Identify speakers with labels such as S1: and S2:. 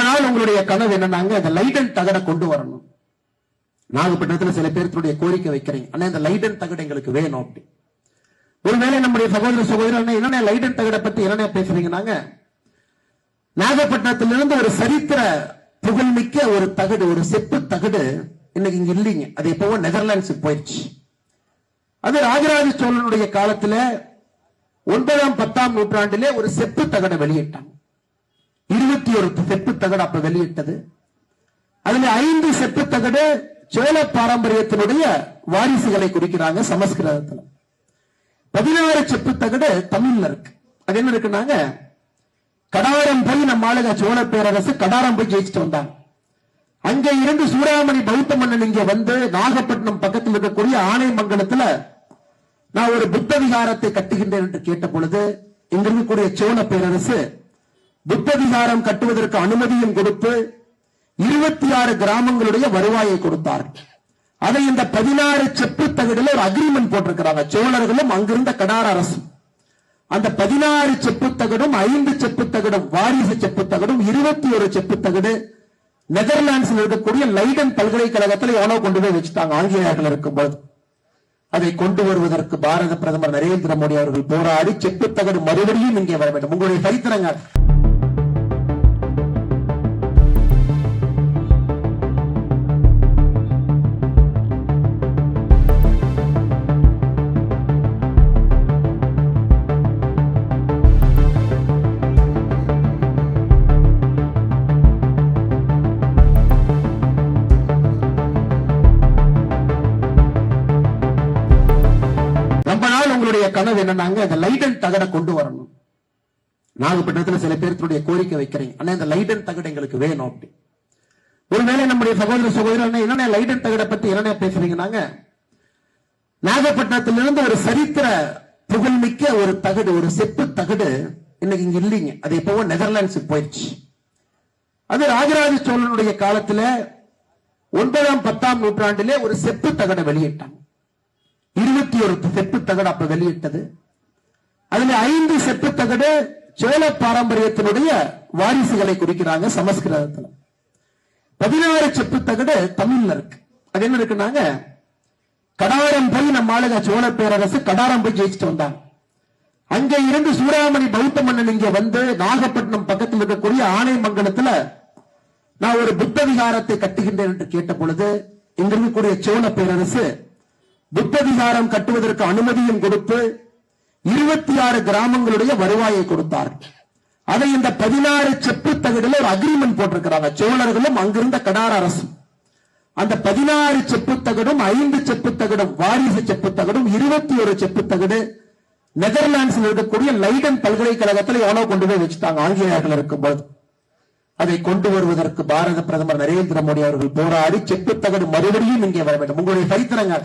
S1: நாள் உங்களுடைய கனவு என்னன்னாங்க, அந்த லைடன் தகட கொண்டு வரணும். நாகப்பட்டினத்தில் சில பேருடைய கோரிக்கை வைக்கிறீங்க, அண்ணா இந்த லைடன் தகடு எங்களுக்கு வேணும் அப்படி. ஒருவேளை நம்முடைய சகோதர சகோதரர் என்ன லைடன் தகடை பத்தி என்ன பேசுறீங்கன்னாங்க, நாகப்பட்டினத்திலிருந்து ஒரு சரித்திர புகழ்மிக்க ஒரு தகடு, ஒரு செப்பு தகடு இன்னைக்கு இங்க இல்லைங்க. அது எப்பவோ நெதர்லாண்ட்ஸுக்கு போயிடுச்சு. அது ராஜராஜ சோழனுடைய காலத்துல 9ஆம் 10ஆம் நூற்றாண்டிலே ஒரு செப்பு தகடை வெளியிட்டாங்க. 21 செப்பு தகடு அப்ப வெளியிட்டது. அதுல 5 செப்பு தகடு சோழ பாரம்பரியத்தினுடைய வாரிசுகளை குறிக்கிறாங்க சமஸ்கிருதத்துல. 16 செப்பு தகடு தமிழ்ல இருக்கு. அது என்ன இருக்குன்னாங்க, கடாரம் போய் நம்ம ஆளுக சோழ பேரரசு கடாரம் போய் ஜெயிச்சுட்டு வந்தாங்க. அங்க இருந்து சூடாமணி பௌத்த மன்னன் இங்க வந்து நாகப்பட்டினம் பக்கத்தில் இருக்கக்கூடிய ஆனைமங்கலத்துல நான் ஒரு புத்த விகாரத்தை கட்டுகின்றேன் என்று கேட்ட பொழுது இங்க இருக்கக்கூடிய சோழ பேரரசு புத்த விகாரம் கட்டுவதற்கு அனுமதியும் கொடுத்து 26 கிராமங்களுடைய வருவாயை கொடுத்தார்கள். அதை இந்த 16 செப்பு தகடுல ஒரு அக்ரிமெண்ட் போட்டிருக்கிறாங்க சோழர்களும் அங்கிருந்த கடார அரசு. அந்த 16 செப்பு தகடும் 5 செப்பு தகடும் வாரிசு செப்பு தகடும் 21 செப்பு தகடு நெதர்லாண்ட்ஸில் இருக்கக்கூடிய லைடன் பல்கலைக்கழகத்தில் எவனோ கொண்டு போய் வச்சுட்டாங்க ஆங்கிலேயர்கள் இருக்கும்போது. அதை கொண்டு வருவதற்கு பாரத பிரதமர் நரேந்திர மோடி அவர்கள் போராடி செப்பு தகடு மறுபடியும் இங்கே வர வேண்டும். உங்களுடைய சரித்திரங்க உங்களுடைய கனவு என்னன்னாங்க, அந்த லைடன் தகட கொண்டு வரணும். நாகப்பட்டினத்தில் சில பேருடைய கோரிக்கை வைக்கிறீங்க, அண்ணா இந்த லைடன் தகடு எங்களுக்கு வேணும் அப்படி. ஒருவேளை நம்முடைய சகோதர சகோதரர் என்ன லைடன் தகடை பத்தி என்ன பேசுறீங்கன்னாங்க, நாகப்பட்டினத்திலிருந்து ஒரு சரித்திர புகழ்மிக்க ஒரு தகடு, ஒரு செப்பு தகடு இன்னைக்கு இங்க இல்லைங்க. அது எப்பவோ நெதர்லாண்ட்ஸுக்கு போயிடுச்சு. அது ராஜராஜ சோழனுடைய காலத்துல 9ஆம் 10ஆம் நூற்றாண்டிலே ஒரு செப்பு தகடை வெளியிட்டாங்க. 21 செப்பு தகடு அப்ப வெளியிட்டது. அதுல 5 செப்பு தகடு சோழ பாரம்பரியத்தினுடைய வாரிசுகளை குறிக்கிறாங்க சமஸ்கிருதத்துல. 16 செப்பு தகடு தமிழ்ல இருக்கு. அது என்ன இருக்குன்னாங்க, கடாரம் போய் நம்ம ஆளுக சோழ பேரரசு கடாரம் போய் ஜெயிச்சுட்டு வந்தாங்க. அங்க இருந்து சூடாமணி பௌத்த மன்னன் இங்க வந்து நாகப்பட்டினம் பக்கத்தில் இருக்கக்கூடிய ஆனைமங்கலத்துல நான் ஒரு புத்த விகாரத்தை கட்டுகின்றேன் என்று கேட்ட பொழுது இங்க இருக்கக்கூடிய சோழ பேரரசு புத்த விகாரம் கட்டுவதற்கு அனுமதியும் கொடுத்து 26 கிராமங்களுடைய வருவாயை கொடுத்தார்கள். அதை இந்த 16 செப்பு தகடுல ஒரு அக்ரிமெண்ட் போட்டிருக்கிறாங்க சோழர்களும் அங்கிருந்த கடார அரசு. அந்த 16 செப்பு தகடும் 5 செப்பு தகடும் வாரிசு செப்பு தகடும் 21 செப்பு தகடு நெதர்லாண்ட்ஸில் இருக்கக்கூடிய லைடன் பல்கலைக்கழகத்தில் எவனோ கொண்டு போய் வச்சுட்டாங்க ஆங்கிலேயர்கள் இருக்கும்போது. அதை கொண்டு வருவதற்கு பாரத பிரதமர் நரேந்திர மோடி அவர்கள் போராடி செப்பு தகடு மறுபடியும் இங்கே வர வேண்டும். உங்களுடைய சரித்திரங்க